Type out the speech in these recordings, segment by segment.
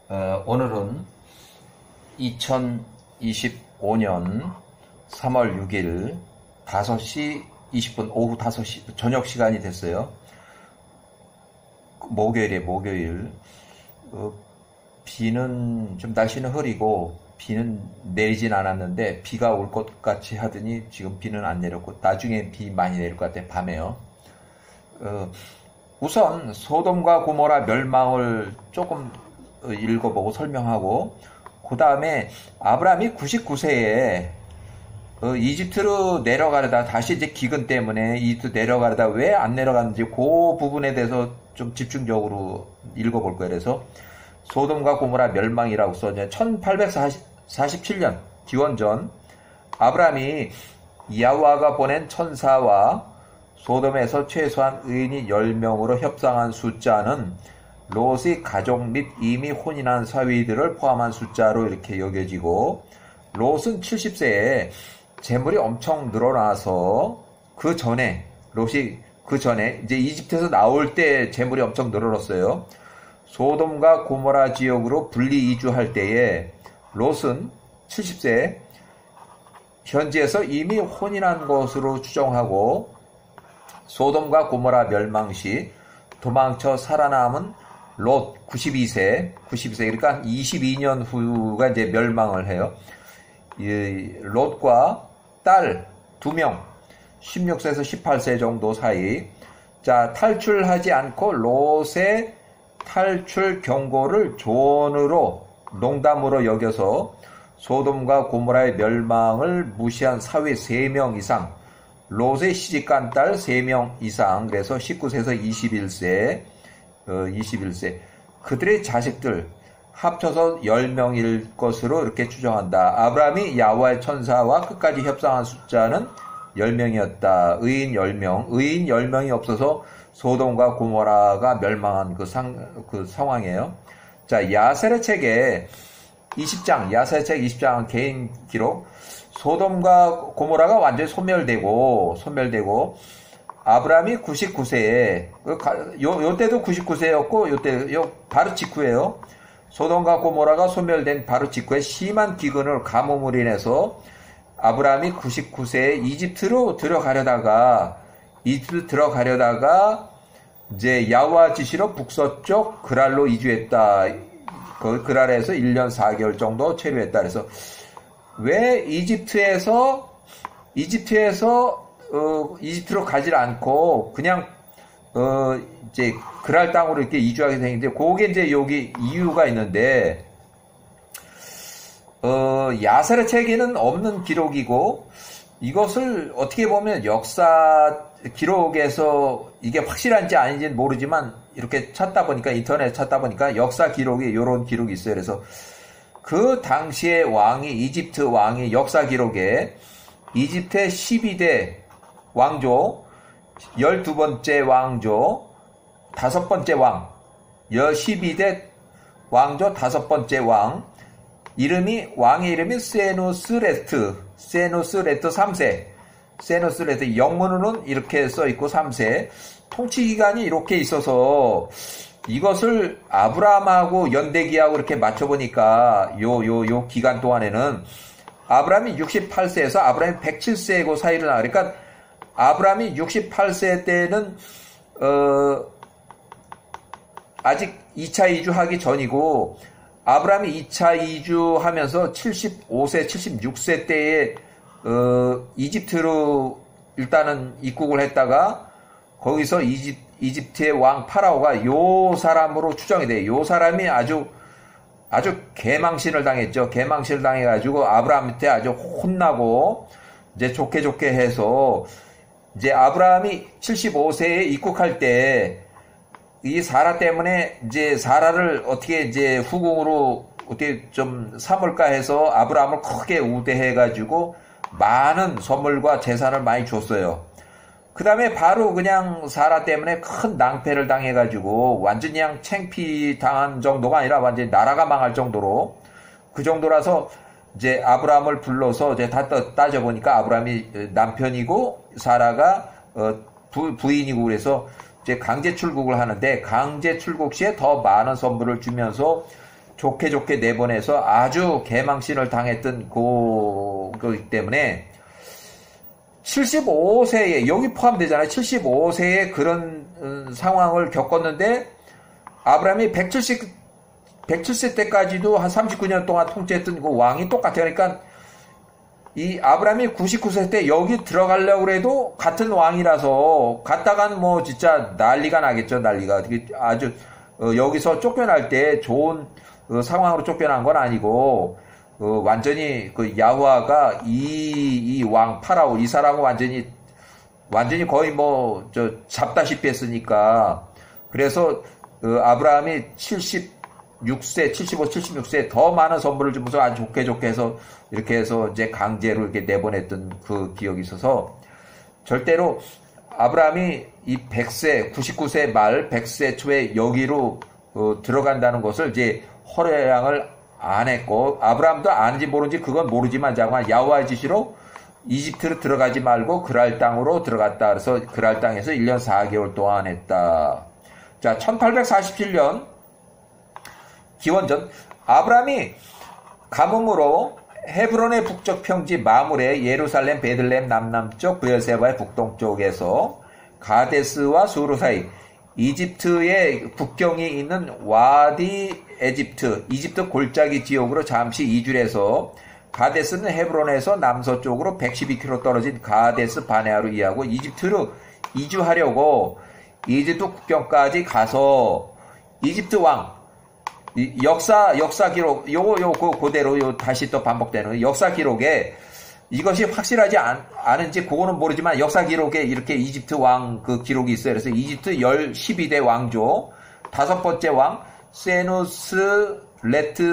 오늘은 2025년 3월 6일 5시 20분 오후 5시 저녁 시간이 됐어요. 목요일. 비는 좀 날씨는 흐리고 비는 내리진 않았는데 비가 올 것 같이 하더니 지금 비는 안 내렸고 나중에 비 많이 내릴 것 같아. 밤에요. 우선 소돔과 고모라 멸망을 조금 읽어보고 설명하고, 그 다음에 아브라함이 99세에 이집트로 내려가려다 다시 이제 기근 때문에 이집트 내려가려다 왜 안 내려갔는지 그 부분에 대해서 좀 집중적으로 읽어볼 거예요. 그래서 소돔과 고모라 멸망이라고 써져 1847년 기원전 아브라함이 야훼가 보낸 천사와 소돔에서 최소한 의인이 10명으로 협상한 숫자는 롯의 가족 및 이미 혼인한 사위들을 포함한 숫자로 이렇게 여겨지고, 롯은 70세에 재물이 엄청 늘어나서 롯이 그 전에 이제 이집트에서 나올 때 재물이 엄청 늘어났어요. 소돔과 고모라 지역으로 분리 이주할 때에 롯은 70세 현지에서 이미 혼인한 것으로 추정하고, 소돔과 고모라 멸망 시 도망쳐 살아남은 롯 92세 그러니까 22년 후가 이제 멸망을 해요. 이 롯과 딸 2명 16세에서 18세 정도 사이, 자, 탈출하지 않고 롯의 탈출 경고를 조언으로 농담으로 여겨서 소돔과 고모라의 멸망을 무시한 사위 3명 이상, 롯의 시집간 딸 3명 이상, 그래서 19세에서 21세 그들의 자식들 합쳐서 10명일 것으로 이렇게 추정한다. 아브라함이 야훼의 천사와 끝까지 협상한 숫자는 10명이었다. 의인 10명이 없어서 소돔과 고모라가 멸망한 그 상황이에요. 자, 야셀의 책에 20장 개인 기록, 소돔과 고모라가 완전히 소멸되고 아브라함이 99세에 요때도 99세였고 요 바로 직후에요. 소돔과 고모라가 소멸된 바로 직후에 심한 기근을 가뭄으로 인해서 아브라함이 99세에 이집트로 들어가려다가 이제 야훼 지시로 북서쪽 그랄로 이주했다. 그 그랄에서 1년 4개월 정도 체류했다. 그래서 왜 이집트로 가지 않고 그냥 이제 그랄 땅으로 이렇게 이주하게 생긴데, 그게 이제 여기 이유가 있는데, 야셀의 책에는 없는 기록이고, 이것을 어떻게 보면 역사 기록에서 이게 확실한지 아닌지는 모르지만 이렇게 인터넷 찾다 보니까 역사 기록에 이런 기록이 있어요. 그래서 그 당시의 이집트 왕이 역사 기록에 이집트의 12대 왕조, 12번째 왕조, 5번째 왕, 12대 왕조 5번째 왕, 왕의 이름이 세누스레트 3세, 세누스레트 영문으로는 이렇게 써있고 3세, 통치기간이 이렇게 있어서 이것을 아브라함하고 연대기하고 이렇게 맞춰보니까 요 기간 동안에는 아브라함이 68세에서 아브라함이 107세고 사이를 그러니까 아브라함이 68세 때는 아직 2차 이주하기 전이고, 아브라함이 2차 이주하면서 75세, 76세 때에 이집트로 일단은 입국을 했다가 거기서 이집트의 왕 파라오가 요 사람으로 추정이 돼요. 요 사람이 아주 개망신을 당했죠. 개망신을 당해가지고 아브라함한테 아주 혼나고 이제 좋게 해서 이제 아브라함이 75세에 입국할 때 이 사라 때문에 이제 사라를 어떻게 이제 후궁으로 어떻게 좀 삼을까 해서 아브라함을 크게 우대해가지고 많은 선물과 재산을 많이 줬어요. 그 다음에 바로 그냥 사라 때문에 큰 낭패를 당해가지고 완전히 그냥 창피 당한 정도가 아니라 완전히 나라가 망할 정도로, 그 정도라서 이제 아브라함을 불러서 이제 다 따져보니까 아브라함이 남편이고 사라가 부인이고, 그래서 이제 강제 출국을 하는데, 강제 출국 시에 더 많은 선물을 주면서 좋게 좋게 내보내서 아주 개망신을 당했던 거기 때문에 75세에 여기 포함되잖아요. 75세에 그런 상황을 겪었는데 아브라함이 170세 때까지도 한 39년 동안 통치했던 그 왕이 똑같아요. 그러니까 이 아브라함이 99세 때 여기 들어가려고 해도 같은 왕이라서 갔다간 뭐 진짜 난리가 나겠죠. 난리가. 아주 여기서 쫓겨날 때 좋은 상황으로 쫓겨난 건 아니고 완전히 그 야후와가 이 왕 파라오 이 사람은 완전히 거의 뭐 잡다시피 했으니까 그래서 아브라함이 76세, 75, 76세 더 많은 선물을 주면서 아주 좋게 해서 이렇게 해서 이제 강제로 이렇게 내보냈던 그 기억이 있어서 절대로 아브라함이 이 100세, 99세 말 100세 초에 여기로 들어간다는 것을 이제 허락을 안 했고 아브라함도 아는지 모르는지 그건 모르지만 자꾸만 야호와의 지시로 이집트로 들어가지 말고 그랄 땅으로 들어갔다. 그래서 그랄 땅에서 1년 4개월 동안 했다. 자, 1847년 기원전 아브라함이 가뭄으로 헤브론의 북쪽 평지 마물의 예루살렘 베들레헴 남남쪽 브엘세바의 북동쪽에서 가데스와 수르 사이 이집트의 국경이 있는 와디 이집트 골짜기 지역으로 잠시 이주를 해서 가데스는 헤브론에서 남서쪽으로 112km 떨어진 가데스 바네아로 이하고 이집트로 이주하려고 이집트 국경까지 가서 이집트 왕 역사 기록 요거 그대로 다시 또 반복되는 역사 기록에 이것이 확실하지 않은지 그거는 모르지만 역사 기록에 이렇게 이집트 왕 그 기록이 있어요. 그래서 이집트 12대 왕조 다섯 번째 왕 세누스레트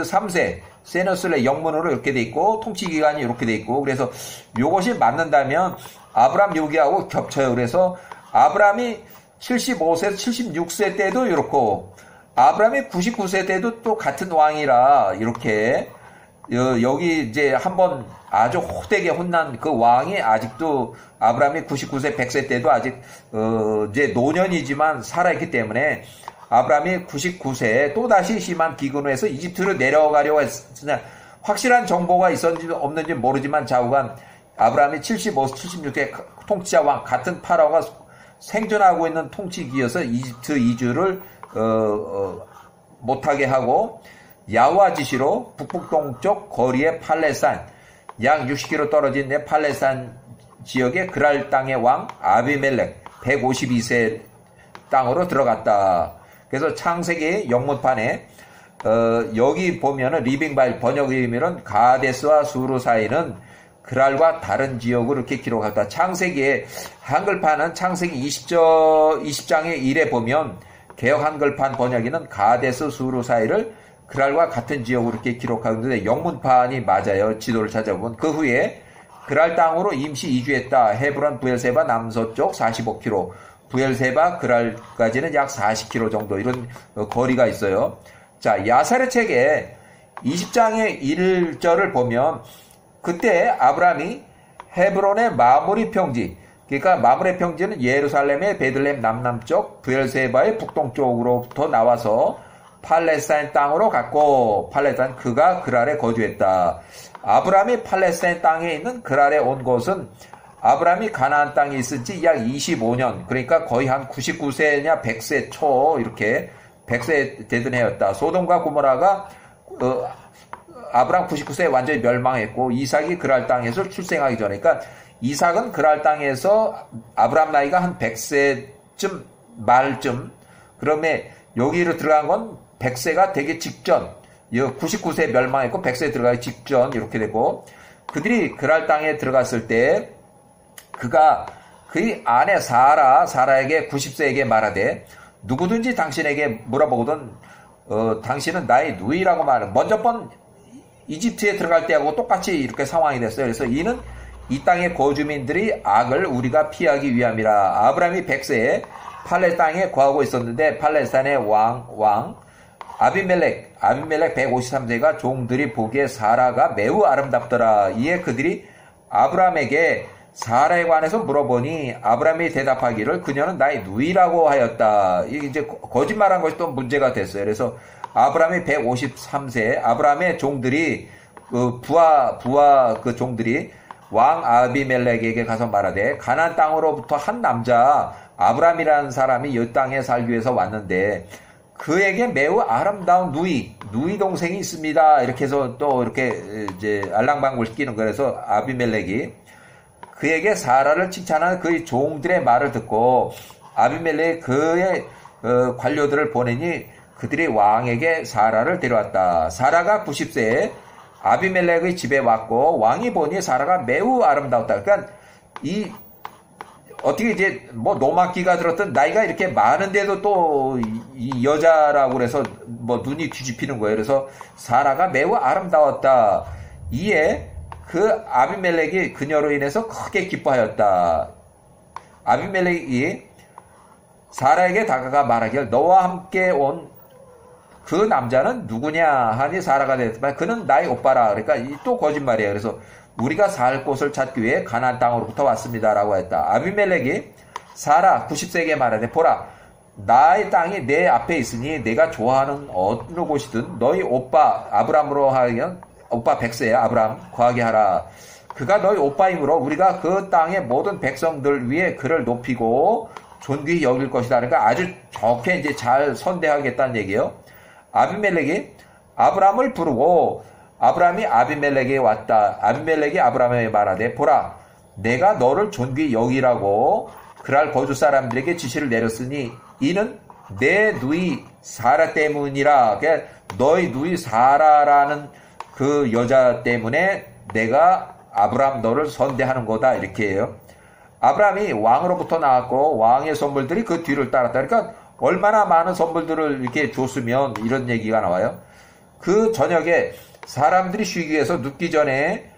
3세 세누스레 영문으로 이렇게 돼 있고 통치 기간이 이렇게 돼 있고 그래서 요것이 맞는다면 아브람 여기하고 겹쳐요. 그래서 아브람이 75세 76세 때도 이렇고 아브람이 99세 때도 또 같은 왕이라 이렇게 여기 이제 한번 아주 호되게 혼난 그 왕이 아직도 아브람이 99세 100세 때도 아직 이제 노년이지만 살아있기 때문에 아브람이 99세에 또다시 심한 기근을 해서 이집트로 내려가려고 했으나 확실한 정보가 있었는지 없는지 모르지만 좌우간 아브람이 75, 76세 통치자 왕 같은 파라오가 생존하고 있는 통치기여서 이집트 이주를 못하게 하고 야호와 지시로 북북동쪽 거리의 팔레스타인 약 60km 떨어진 데 팔레스타인 지역의 그랄 땅의 왕 아비멜렉 152세 땅으로 들어갔다. 그래서 창세기 영문판에 여기 보면은 리빙바일 번역의 의미는 가데스와 수르 사이는 그랄과 다른 지역으로 이렇게 기록했다. 창세기에 한글판은 창세기 20장의 1에 보면 개혁 한글판 번역에는 가데스 수르 사이를 그랄과 같은 지역으로 이렇게 기록하는데 영문판이 맞아요. 지도를 찾아보면 그 후에 그랄 땅으로 임시 이주했다. 헤브론 브엘세바 남서쪽 45km 브엘세바 그랄까지는 약 40km 정도 이런 거리가 있어요. 자, 야사렛 책에 20장의 1절을 보면 그때 아브라함이 헤브론의 마무리 평지 그러니까 마무리 평지는 예루살렘의 베들레헴 남남쪽 브엘세바의 북동쪽으로부터 나와서 팔레스타인 땅으로 갔고 팔레스타인 그가 그랄에 거주했다. 아브라함이 팔레스타인 땅에 있는 그랄에 온 곳은 아브라함이 가나안 땅에 있은 지 약 25년 그러니까 거의 한 99세냐 100세 초 이렇게 100세 되던 해였다. 소돔과 고모라가 아브라함 99세에 완전히 멸망했고 이삭이 그랄 땅에서 출생하기 전에 그러니까 이삭은 그랄 땅에서 아브라함 나이가 한 100세쯤 말쯤 그러면 여기로 들어간 건 100세가 되기 직전 99세 멸망했고 100세 들어가기 직전 이렇게 되고 그들이 그랄 땅에 들어갔을 때 그가 그의 아내 사라에게 90세에게 말하되 누구든지 당신에게 물어보거든 당신은 나의 누이라고 말해 먼저 번 이집트에 들어갈 때하고 똑같이 이렇게 상황이 됐어요. 그래서 이는 이 땅의 거주민들이 악을 우리가 피하기 위함이라. 아브라함이 100세에 팔레스타인 땅에 거하고 있었는데 팔레스타인의 왕 아비멜렉 153세가 종들이 보기에 사라가 매우 아름답더라. 이에 그들이 아브라함에게 사라에 관해서 물어보니 아브라함이 대답하기를 그녀는 나의 누이라고 하였다. 이게 이제 거짓말한 것이 또 문제가 됐어요. 그래서 아브라함이 153세, 아브라함의 종들이 부하 그 종들이 왕 아비멜렉에게 가서 말하되 가나안 땅으로부터 한 남자 아브라함이라는 사람이 이 땅에 살기 위해서 왔는데 그에게 매우 아름다운 누이 동생이 있습니다. 이렇게 해서 또 이렇게 이제 알랑방구를 시키는 거예요. 그래서 아비멜렉이 그에게 사라를 칭찬하는 그의 종들의 말을 듣고 아비멜렉이 그의 관료들을 보내니 그들이 왕에게 사라를 데려왔다. 사라가 90세에 아비멜렉의 집에 왔고 왕이 보니 사라가 매우 아름다웠다. 그러니까 어떻게 이제 뭐 노마기가 들었던 나이가 이렇게 많은데도 또 이 여자라고 그래서 뭐 눈이 뒤집히는 거예요. 그래서 사라가 매우 아름다웠다. 이에 그 아비멜렉이 그녀로 인해서 크게 기뻐하였다. 아비멜렉이 사라에게 다가가 말하기를 너와 함께 온 그 남자는 누구냐 하니 사라가 대답하되 그는 나의 오빠라. 그러니까 또 거짓말이에요. 그래서 우리가 살 곳을 찾기 위해 가나안 땅으로부터 왔습니다라고 했다. 아비멜렉이 사라 90세에게 말하되 보라 나의 땅이 내 앞에 있으니 내가 좋아하는 어느 곳이든 너희 오빠 아브람으로 하면 오빠 100세야 아브람 거하게 하라. 그가 너희 오빠이므로 우리가 그 땅의 모든 백성들 위에 그를 높이고 존귀히 여길 것이다. 그러니까 아주 좋게 이제 잘 선대하겠다는 얘기예요. 아비멜렉이 아브람을 부르고 아브람이 아비멜렉에게 왔다. 아비멜렉이 아브람에게 말하되 보라 내가 너를 존귀히 여기라고 그랄 거주 사람들에게 지시를 내렸으니 이는 내 누이 사라 때문이라. 그러니까 너희 누이 사라라는 그 여자 때문에 내가 아브람 너를 선대하는 거다. 이렇게 해요. 아브람이 왕으로부터 나왔고 왕의 선물들이 그 뒤를 따랐다. 그러니까 얼마나 많은 선물들을 이렇게 줬으면 이런 얘기가 나와요. 그 저녁에 사람들이 쉬기 위해서 눕기 전에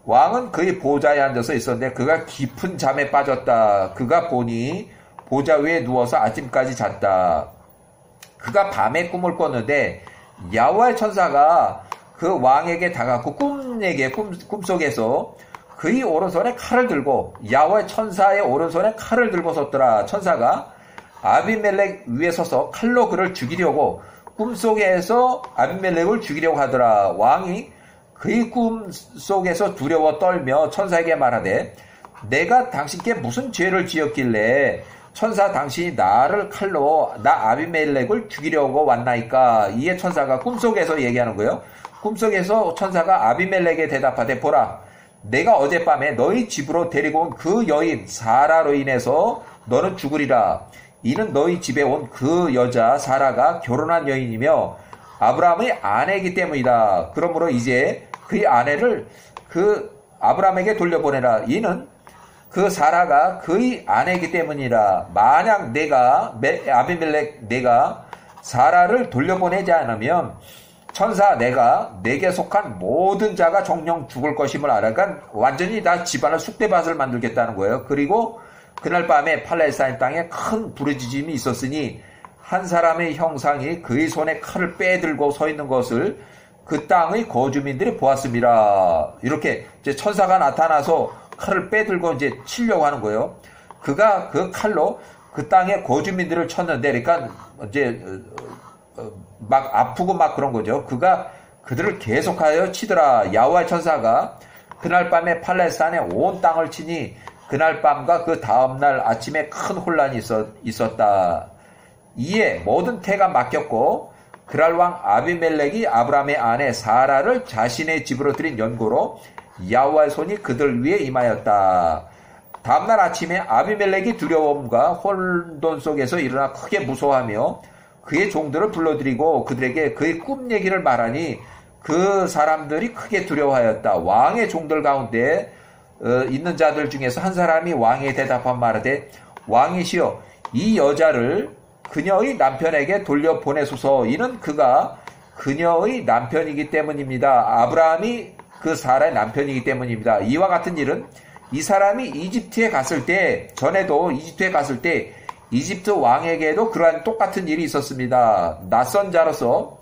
왕은 그의 보좌에 앉아서 있었는데 그가 깊은 잠에 빠졌다. 그가 보니 보좌 위에 누워서 아침까지 잤다. 그가 밤에 꿈을 꿨는데 야훼와의 천사가 그 왕에게 다가갔고 꿈속에서 그의 오른손에 칼을 들고 야훼 천사의 오른손에 칼을 들고 섰더라. 천사가 아비멜렉 위에 서서 칼로 그를 죽이려고 꿈속에서 아비멜렉을 죽이려고 하더라. 왕이 그의 꿈속에서 두려워 떨며 천사에게 말하되 내가 당신께 무슨 죄를 지었길래 천사 당신이 나를 칼로 나 아비멜렉을 죽이려고 왔나이까. 이에 천사가 꿈속에서 얘기하는 거예요. 꿈속에서 천사가 아비멜렉에 대답하되 보라 내가 어젯밤에 너희 집으로 데리고 온 그 여인 사라로 인해서 너는 죽으리라. 이는 너희 집에 온 그 여자 사라가 결혼한 여인이며 아브라함의 아내이기 때문이다. 그러므로 이제 그의 아내를 그 아브라함에게 돌려보내라. 이는 그 사라가 그의 아내이기 때문이라. 만약 아비멜렉 내가 사라를 돌려보내지 않으면 천사 내게 속한 모든 자가 정령 죽을 것임을 알아. 그러니까 완전히 다 집안을 쑥대밭을 만들겠다는 거예요. 그리고 그날 밤에 팔레스타인 땅에 큰 부르짖음이 있었으니 한 사람의 형상이 그의 손에 칼을 빼들고 서 있는 것을 그 땅의 거주민들이 보았습니다. 이렇게 이제 천사가 나타나서 칼을 빼들고 이제 치려고 하는 거예요. 그가 그 칼로 그 땅의 거주민들을 쳤는데, 그러니까 이제 막 아프고 막 그런 거죠. 그가 그들을 계속하여 치더라. 야훼 천사가 그날 밤에 팔레스타인의 온 땅을 치니 그날 밤과 그 다음날 아침에 큰 혼란이 있었다. 이에 모든 태가 막혔고 그랄 왕 아비멜렉이 아브람의 아내 사라를 자신의 집으로 들인 연고로 야훼의 손이 그들 위에 임하였다. 다음날 아침에 아비멜렉이 두려움과 혼돈 속에서 일어나 크게 무서워하며 그의 종들을 불러들이고 그들에게 그의 꿈 얘기를 말하니 그 사람들이 크게 두려워하였다. 왕의 종들 가운데 있는 자들 중에서 한 사람이 왕에 대답한 말하되 왕이시여 이 여자를 그녀의 남편에게 돌려보내소서. 이는 그가 그녀의 남편이기 때문입니다. 아브라함이 그 사라의 남편이기 때문입니다. 이와 같은 일은 이 사람이 이집트에 갔을 때 전에도 이집트에 갔을 때 이집트 왕에게도 그러한 똑같은 일이 있었습니다. 낯선 자로서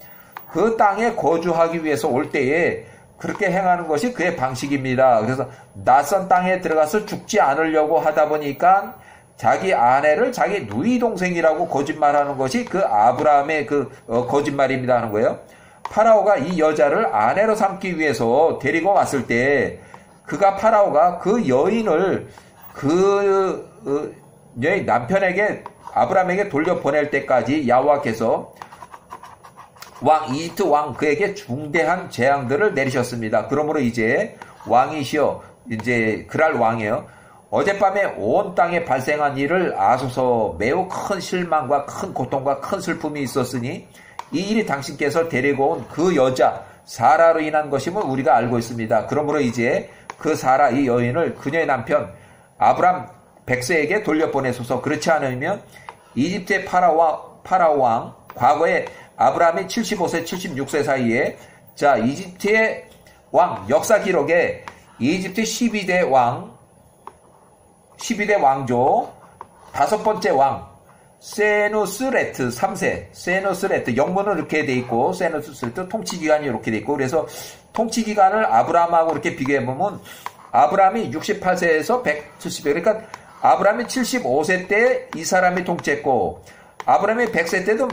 그 땅에 거주하기 위해서 올 때에 그렇게 행하는 것이 그의 방식입니다. 그래서 낯선 땅에 들어가서 죽지 않으려고 하다 보니까 자기 아내를 자기 누이 동생이라고 거짓말하는 것이 그 아브라함의 거짓말입니다 하는 거예요. 파라오가 이 여자를 아내로 삼기 위해서 데리고 왔을 때 파라오가 그 여인을 여인 남편에게 아브라함에게 돌려보낼 때까지 야호와께서 이집트 왕 그에게 중대한 재앙들을 내리셨습니다. 그러므로 이제 왕이시여, 이제 그랄 왕이에요. 어젯밤에 온 땅에 발생한 일을 아소서. 매우 큰 실망과 큰 고통과 큰 슬픔이 있었으니 이 일이 당신께서 데리고 온 그 여자 사라로 인한 것임을 우리가 알고 있습니다. 그러므로 이제 그 사라 이 여인을 그녀의 남편 아브람 백세에게 돌려보내소서. 그렇지 않으면 이집트의 파라오 왕, 과거에 아브라함이 75세, 76세 사이에 이집트의 왕, 역사 기록에 이집트 12대 왕조, 5번째 왕, 세누스레트 3세, 세누스레트, 영문은 이렇게 돼 있고, 세누스레트 통치기간이 이렇게 돼 있고, 그래서 통치기간을 아브라함하고 이렇게 비교해보면, 아브라함이 68세에서 170세, 그러니까 아브라함이 75세 때 이 사람이 통치했고, 아브라함이 100세 때도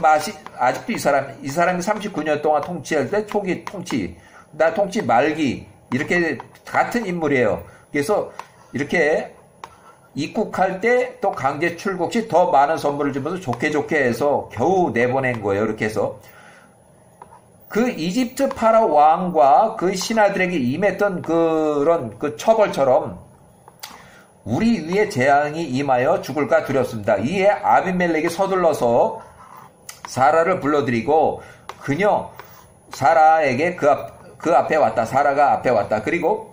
아직도 이 사람이 39년 동안 통치할 때 초기 통치 말기, 이렇게 같은 인물이에요. 그래서 이렇게 입국할 때 또 강제 출국 시 더 많은 선물을 주면서 좋게 해서 겨우 내보낸 거예요. 이렇게 해서 그 이집트 파라오 왕과 그 신하들에게 임했던 그런 처벌처럼 우리 위에 재앙이 임하여 죽을까 두렵습니다. 이에 아비멜렉이 서둘러서 사라를 불러들이고 그녀 사라에게 그 앞에 왔다. 사라가 앞에 왔다. 그리고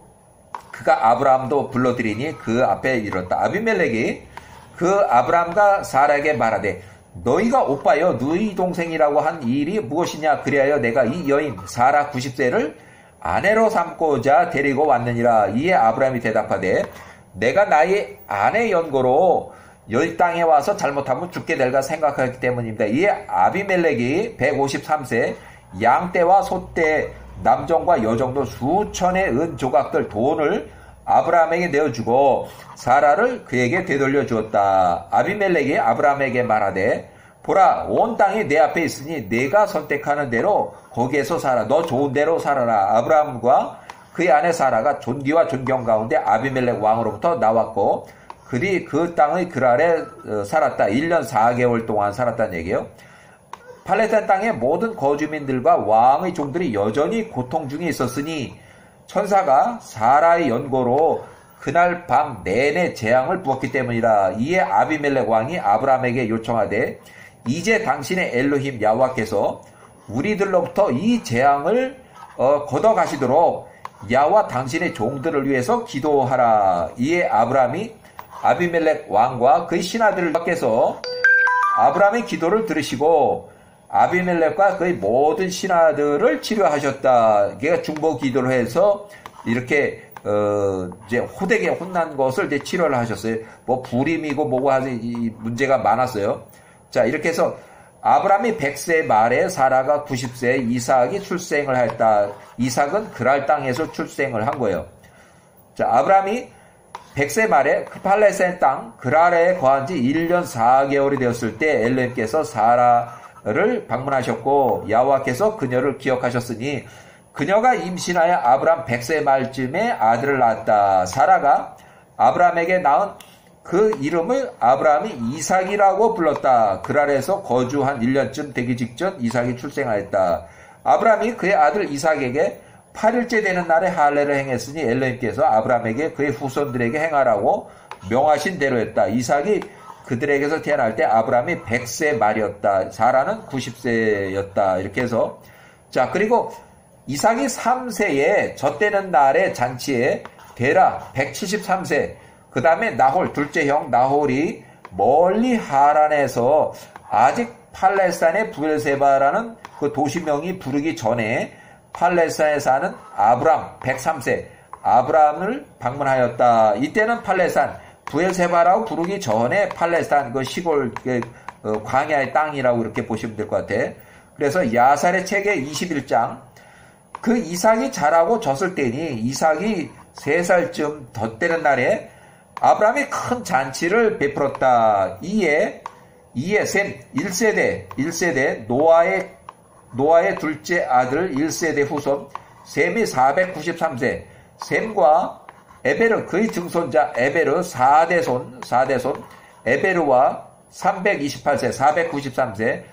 그가 아브라함도 불러들이니 그 앞에 이뤘다. 아비멜렉이 그 아브라함과 사라에게 말하되 너희가 오빠여 누이 동생이라고 한 일이 무엇이냐. 그리하여 내가 이 여인 사라 90세를 아내로 삼고자 데리고 왔느니라. 이에 아브라함이 대답하되 내가 나의 아내 연고로 여기 땅에 와서 잘못하면 죽게 될까 생각하기 때문입니다. 이에 아비멜렉이 153세 양떼와 소떼 남종과 여종도 수천의 은 조각들 돈을 아브라함에게 내어주고 사라를 그에게 되돌려 주었다. 아비멜렉이 아브라함에게 말하되 보라 온 땅이 내 앞에 있으니 내가 선택하는 대로 거기에서 살아. 너 좋은 대로 살아라. 아브라함과 그의 아내 사라가 존귀와 존경 가운데 아비멜렉 왕으로부터 나왔고 그리 그 땅의 그랄에 살았다. 1년 4개월 동안 살았다는 얘기예요. 팔레스타인 땅의 모든 거주민들과 왕의 종들이 여전히 고통 중에 있었으니 천사가 사라의 연고로 그날 밤 내내 재앙을 부었기 때문이라. 이에 아비멜렉 왕이 아브라함에게 요청하되 이제 당신의 엘로힘 야호와께서 우리들로부터 이 재앙을 걷어가시도록 야호와 당신의 종들을 위해서 기도하라. 이에 아브라함이 아비멜렉 왕과 그의 신하들을 밖에서 아브라함의 기도를 들으시고 아비멜렉과 그의 모든 신하들을 치료하셨다. 걔가 중보 기도를 해서 이렇게 이제 호되게 혼난 것을 이제 치료를 하셨어요. 뭐 불임이고 뭐고 하는 이 문제가 많았어요. 자, 이렇게 해서 아브라함이 100세 말에 사라가 90세 이삭이 출생을 했다. 이삭은 그랄 땅에서 출생을 한 거예요. 자, 아브라함이 100세 말에 그 팔레스타인 땅 그랄에 거한 지 1년 4개월이 되었을 때 엘로힘께서 사라를 방문하셨고 야호와께서 그녀를 기억하셨으니 그녀가 임신하여 아브라함 100세 말쯤에 아들을 낳았다. 사라가 아브라함에게 낳은 그 이름을 아브라함이 이삭이라고 불렀다. 그랄에서 거주한 1년쯤 되기 직전 이삭이 출생하였다. 아브라함이 그의 아들 이삭에게 8일째 되는 날에 할례를 행했으니 엘로힘께서 아브라함에게 그의 후손들에게 행하라고 명하신 대로 했다. 이삭이 그들에게서 태어날 때 아브라함이 100세 말이었다. 사라는 90세였다. 이렇게 해서 자, 그리고 이삭이 3세에 젖되는 날의 잔치에 데라 173세 그 다음에 나홀 둘째 형 나홀이 멀리 하란에서 아직 팔레스타인의 부엘세바라는 그 도시명이 부르기 전에 팔레스타인에 사는 아브람 103세 아브람을 방문하였다. 이때는 팔레스타인 부엘세바라고 부르기 전에 팔레스타인 그 시골 광야의 땅이라고 이렇게 보시면 될 것 같아. 그래서 야살의 책의 21장 그 이삭이 자라고 졌을 때니 이삭이 3살쯤 덧되는 날에 아브라함이 큰 잔치를 베풀었다. 이에 셈 1세대 노아의 둘째 아들 1세대 후손 셈이 493세, 셈과 에베르 그의 증손자 에베르 4대손 에베르와 328세 493세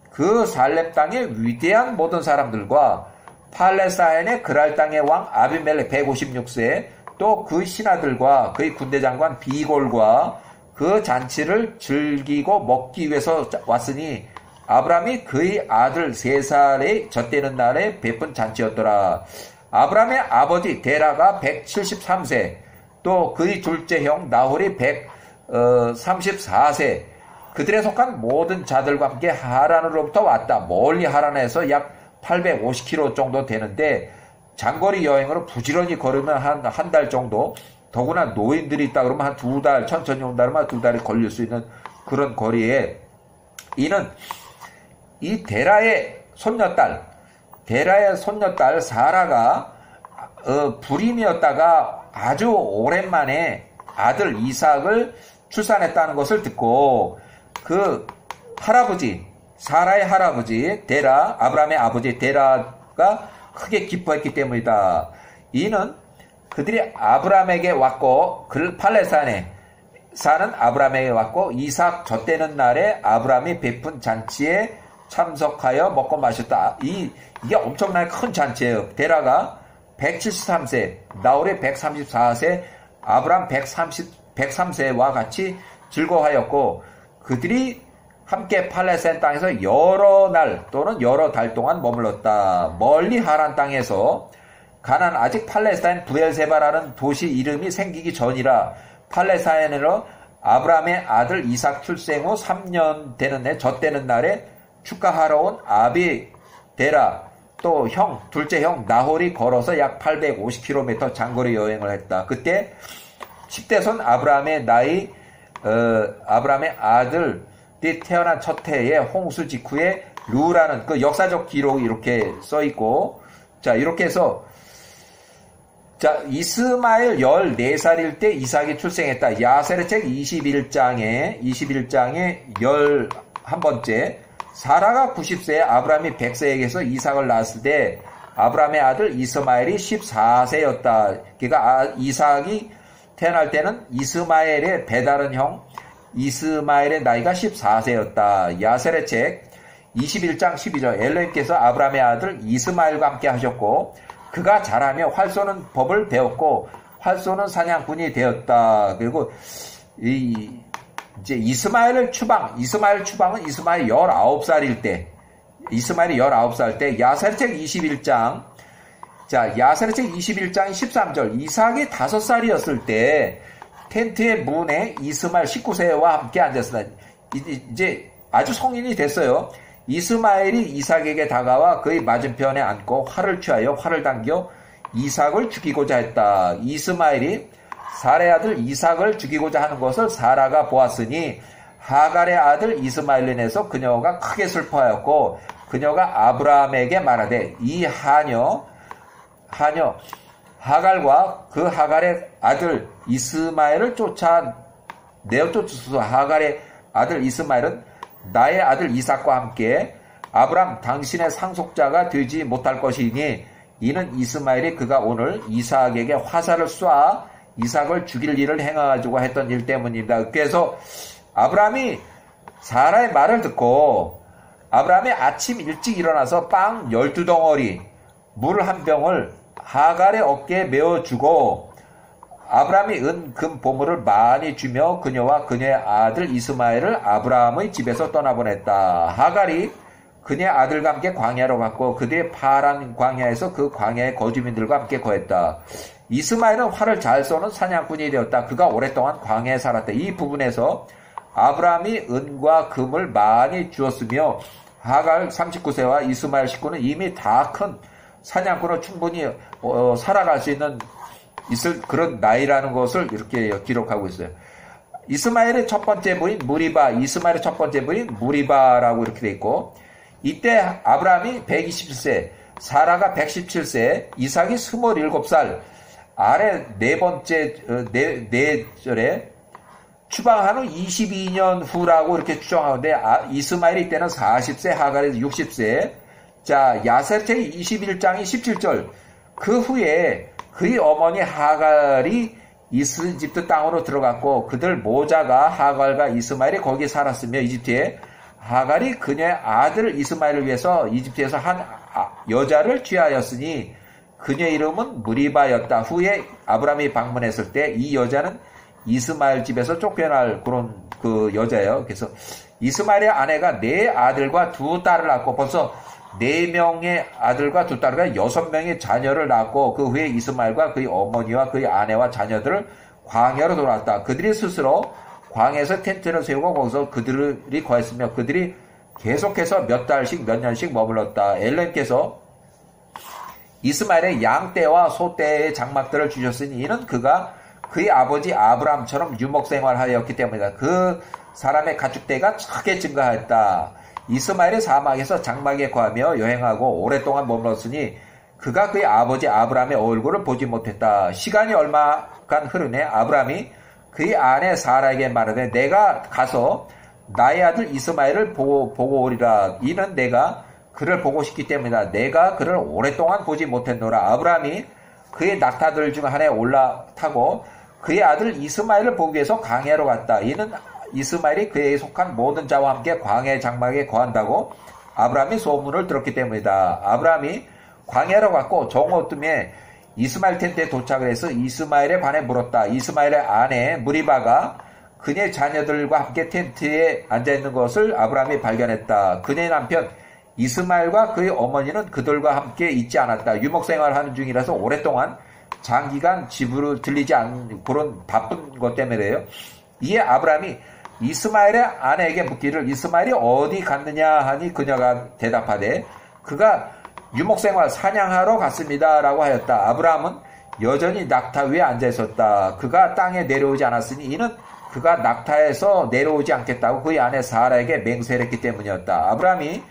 그 살렘 땅의 위대한 모든 사람들과 팔레스타인의 그랄 땅의 왕 아비멜렉 156세 또 그 신하들과 그의 군대장관 비골과 그 잔치를 즐기고 먹기 위해서 왔으니 아브라함이 그의 아들 3살의 젖되는 날에 베푼 잔치였더라. 아브라함의 아버지 데라가 173세 또 그의 둘째 형 나홀이 134세 그들에 속한 모든 자들과 함께 하란으로부터 왔다. 멀리 하란에서 약 850km 정도 되는데 장거리 여행으로 부지런히 걸으면 한 달 정도, 더구나 노인들이 있다 그러면 한 2달, 천천히 온다 그러면 2달이 걸릴 수 있는 그런 거리에 이는 이 데라의 손녀딸 사라가 불임이었다가 아주 오랜만에 아들 이삭을 출산했다는 것을 듣고 그 할아버지 사라의 할아버지 데라 아브라함의 아버지 데라가 크게 기뻐했기 때문이다. 이는 그들이 아브라함에게 왔고 그 팔레스타인에 사는 아브라함에게 왔고 이삭 젖되는 날에 아브라함이 베푼 잔치에 참석하여 먹고 마셨다. 이게 엄청나게 큰 잔치예요. 데라가 173세, 나홀이 134세, 아브라함 103세와 같이 즐거워하였고 그들이 함께 팔레스타인 땅에서 여러 날 또는 여러 달 동안 머물렀다. 멀리 하란 땅에서 가나안 아직 팔레스타인 부엘세바라는 도시 이름이 생기기 전이라 팔레스타인으로 아브라함의 아들 이삭 출생 후 3년 되는 해 젖되는 날에 축가하러 온 아비 데라 또 둘째 형 나홀이 걸어서 약 850km 장거리 여행을 했다. 그때 10대손 아브라함의 아브라함의 아들이 태어난 첫 해에 홍수 직후에 루라는 그 역사적 기록이 이렇게 써 있고, 자, 이렇게 해서, 자, 이스마엘 14살일 때 이삭이 출생했다. 야세르 책 21장에 11번째, 사라가 90세에 아브라함이 100세에게서 이삭을 낳았을 때 아브라함의 아들 이스마엘이 14세였다. 그러니까 이삭이 태어날 때는 이스마엘의 배다른 형 이스마엘의 나이가 14세였다. 야세르 책 21장 12절 엘로힘께서 아브라함의 아들 이스마엘과 함께 하셨고 그가 자라며 활 쏘는 법을 배웠고 활 쏘는 사냥꾼이 되었다. 그리고 이제 이스마엘 추방은 이스마엘 19살일 때 이스마엘이 19살 때 야세르책 21장 자 야세르책 21장 13절 이삭이 5살이었을 때 텐트의 문에 이스마엘 19세와 함께 앉았으나 이제 아주 성인이 됐어요. 이스마엘이 이삭에게 다가와 그의 맞은편에 앉고 활을 취하여 활을 당겨 이삭을 죽이고자 했다. 이스마엘이 사라의 아들 이삭을 죽이고자 하는 것을 사라가 보았으니 하갈의 아들 이스마엘로 인해서 그녀가 크게 슬퍼하였고 그녀가 아브라함에게 말하되 이 하갈과 그 하갈의 아들 이스마엘을 내어 쫓으소서. 하갈의 아들 이스마엘은 나의 아들 이삭과 함께 아브라함 당신의 상속자가 되지 못할 것이니 이는 이스마엘이 그가 오늘 이삭에게 화살을 쏴 이삭을 죽일 일을 행하가지고 했던 일 때문입니다. 그래서 아브라함이 사라의 말을 듣고 아브라함이 아침 일찍 일어나서 빵 12덩어리 물 한 병을 하갈의 어깨에 메어주고 아브라함이 은, 금, 보물을 많이 주며 그녀와 그녀의 아들 이스마엘을 아브라함의 집에서 떠나보냈다. 하갈이 그녀의 아들과 함께 광야로 갔고 그들의 파란 광야에서 그 광야의 거주민들과 함께 거했다. 이스마엘은 활을 잘 쏘는 사냥꾼이 되었다. 그가 오랫동안 광야에 살았다. 이 부분에서 아브라함이 은과 금을 많이 주었으며 하갈 39세와 이스마엘 19는 이미 다 큰 사냥꾼으로 충분히 살아갈 수 있을 그런 나이라는 것을 이렇게 기록하고 있어요. 이스마엘의 첫 번째 부인 무리바라고 이렇게 돼 있고 이때 아브라함이 127세, 사라가 117세, 이삭이 27살. 아래 네 번째, 네 절에 추방한 후 22년 후라고 이렇게 추정하는데, 이스마엘이 이때는 40세, 하갈이 60세. 자, 야세르책의 21장이 17절. 그 후에 그의 어머니 하갈이 이집트 땅으로 들어갔고, 그들 모자가 하갈과 이스마엘이 거기 살았으며, 이집트에 하갈이 그녀의 아들 이스마엘을 위해서 이집트에서 한 여자를 취하였으니 그녀의 이름은 무리바였다. 후에 아브라함이 방문했을 때 이 여자는 이스마엘 집에서 쫓겨날 그런 그 여자예요. 그래서 이스마엘의 아내가 4아들과 2딸을 낳고 벌써 4명의 아들과 2딸과 6명의 자녀를 낳고 그 후에 이스마엘과 그의 어머니와 그의 아내와 자녀들을 광야로 돌아왔다. 그들이 스스로 광야에서 텐트를 세우고 거기서 그들이 거했으며 그들이 계속해서 몇 달씩 몇 년씩 머물렀다. 엘렌께서 이스마엘의 양떼와 소떼의 장막들을 주셨으니 이는 그가 그의 아버지 아브람처럼 유목생활하였기 때문이다. 그 사람의 가축대가 크게 증가하였다. 이스마엘의 사막에서 장막에 거하며 여행하고 오랫동안 머물렀으니 그가 그의 아버지 아브람의 얼굴을 보지 못했다. 시간이 얼마간 흐르네 아브람이 그의 아내 사라에게 말하되 내가 가서 나의 아들 이스마엘을 보고 오리라. 이는 내가 그를 보고 싶기 때문이다. 내가 그를 오랫동안 보지 못했노라. 아브람이 그의 낙타들 중 하나에 올라타고 그의 아들 이스마엘을 보기 위해서 광야로 갔다. 이는 이스마엘이 그에게 속한 모든 자와 함께 광야의 장막에 거한다고 아브람이 소문을 들었기 때문이다. 아브람이 광야로 갔고 정오쯤에 이스마엘 텐트에 도착을 해서 이스마엘에 관해 물었다. 이스마엘의 아내 무리바가 그녀의 자녀들과 함께 텐트에 앉아있는 것을 아브람이 발견했다. 그녀의 남편 이스마엘과 그의 어머니는 그들과 함께 있지 않았다. 유목생활을 하는 중이라서 오랫동안 장기간 집으로 들리지 않는 그런 바쁜 것 때문에요. 이에 아브람이 이스마엘의 아내에게 묻기를 이스마엘이 어디 갔느냐 하니 그녀가 대답하되 그가 유목생활 사냥하러 갔습니다 라고 하였다. 아브람은 여전히 낙타 위에 앉아 있었다. 그가 땅에 내려오지 않았으니 이는 그가 낙타에서 내려오지 않겠다고 그의 아내 사라에게 맹세를 했기 때문이었다. 아브람이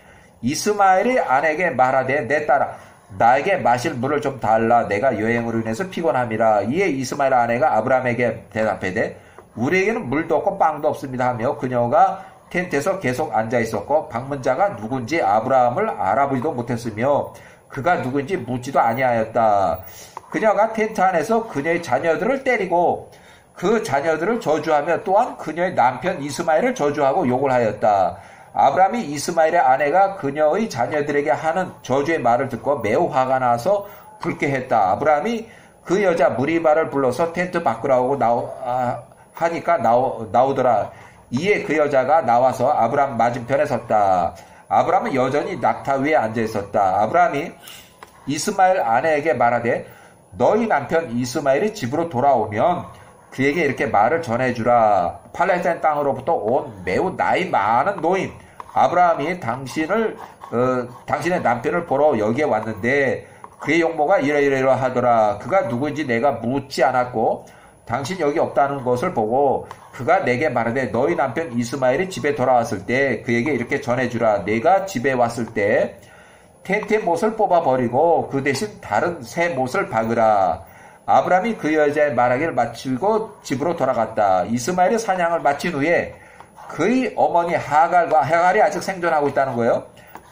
이스마엘의 아내에게 말하되 내 딸아 나에게 마실 물을 좀 달라. 내가 여행으로 인해서 피곤함이라. 이에 이스마엘 아내가 아브람에게 대답하되 우리에게는 물도 없고 빵도 없습니다 하며 그녀가 텐트에서 계속 앉아 있었고 방문자가 누군지 아브라함을 알아보지도 못했으며 그가 누군지 묻지도 아니하였다. 그녀가 텐트 안에서 그녀의 자녀들을 때리고 그 자녀들을 저주하며 또한 그녀의 남편 이스마엘을 저주하고 욕을 하였다. 아브라함이 이스마엘의 아내가 그녀의 자녀들에게 하는 저주의 말을 듣고 매우 화가 나서 불쾌했다. 아브라함이 그 여자 무리바를 불러서 텐트 밖으로 하니까 나오더라. 이에 그 여자가 나와서 아브라함 맞은편에 섰다. 아브라함은 여전히 낙타 위에 앉아 있었다. 아브라함이 이스마엘 아내에게 말하되 너희 남편 이스마엘이 집으로 돌아오면 그에게 이렇게 말을 전해주라. 팔레스타인 땅으로부터 온 매우 나이 많은 노인 아브라함이 당신의 남편을 보러 여기에 왔는데 그의 용모가 이러이러하더라. 그가 누구인지 내가 묻지 않았고 당신 여기 없다는 것을 보고 그가 내게 말하되 너희 남편 이스마엘이 집에 돌아왔을 때 그에게 이렇게 전해주라. 내가 집에 왔을 때 텐트의 못을 뽑아버리고 그 대신 다른 새 못을 박으라. 아브라함이 그 여자의 말하기를 마치고 집으로 돌아갔다. 이스마엘이 사냥을 마친 후에 그의 어머니 하갈이 아직 생존하고 있다는 거예요.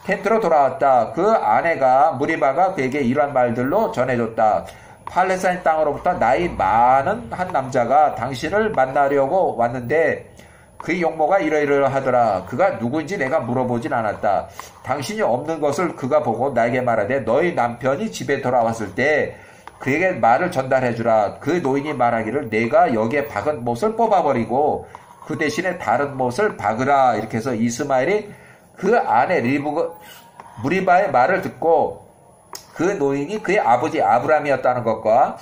텐트로 돌아왔다. 그 아내가 무리바가 그에게 이러한 말들로 전해줬다. 팔레스타인 땅으로부터 나이 많은 한 남자가 당신을 만나려고 왔는데 그의 용모가 이러이러하더라. 그가 누구인지 내가 물어보진 않았다. 당신이 없는 것을 그가 보고 나에게 말하되 너희 남편이 집에 돌아왔을 때 그에게 말을 전달해주라. 그 노인이 말하기를 내가 여기에 박은 못을 뽑아버리고 그 대신에 다른 못을 박으라. 이렇게 해서 이스마엘이 그 아내 무리바의 말을 듣고 그 노인이 그의 아버지 아브람이었다는 것과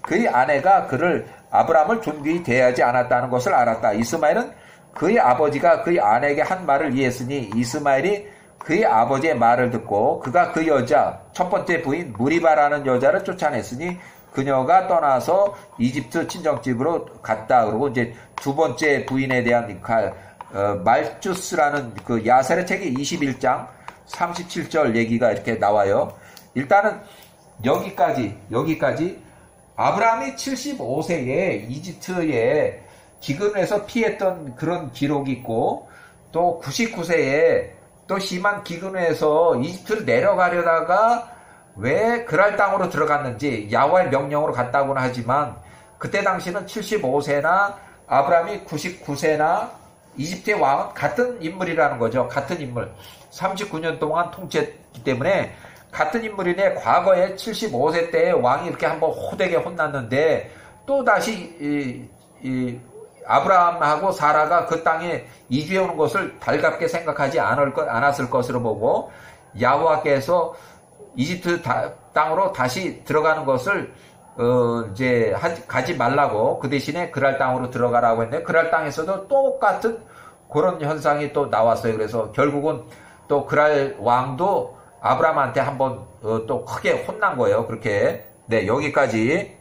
그의 아내가 그를 아브람을 존귀히 대하지 않았다는 것을 알았다. 이스마엘은 그의 아버지가 그의 아내에게 한 말을 이해했으니 이스마엘이 그의 아버지의 말을 듣고 그가 그 여자 첫 번째 부인 무리바라는 여자를 쫓아냈으니 그녀가 떠나서 이집트 친정집으로 갔다. 그리고 이제 두 번째 부인에 대한 말주스라는 그 야세르 책의 21장 37절 얘기가 이렇게 나와요. 일단은 여기까지 아브라함이 75세에 이집트에 기근에서 피했던 그런 기록이 있고, 또 99세에 또 심한 기근에서 이집트를 내려가려다가 왜 그랄 땅으로 들어갔는지, 야훼의 명령으로 갔다고는 하지만 그때 당시는 75세나 아브라함이 99세나 이집트의 왕은 같은 인물이라는 거죠. 같은 인물. 39년 동안 통치했기 때문에 같은 인물이네. 과거에 75세 때에 왕이 이렇게 한번 호되게 혼났는데 또 다시 아브라함하고 사라가 그 땅에 이주해 오는 것을 달갑게 생각하지 않았을 것으로 보고, 야호와께서 이집트 땅으로 다시 들어가는 것을 이제 가지 말라고, 그 대신에 그랄 땅으로 들어가라고 했는데, 그랄 땅에서도 똑같은 그런 현상이 또 나왔어요. 그래서 결국은 또 그랄 왕도 아브라함한테 한번 또 크게 혼난 거예요. 그렇게. 네, 여기까지.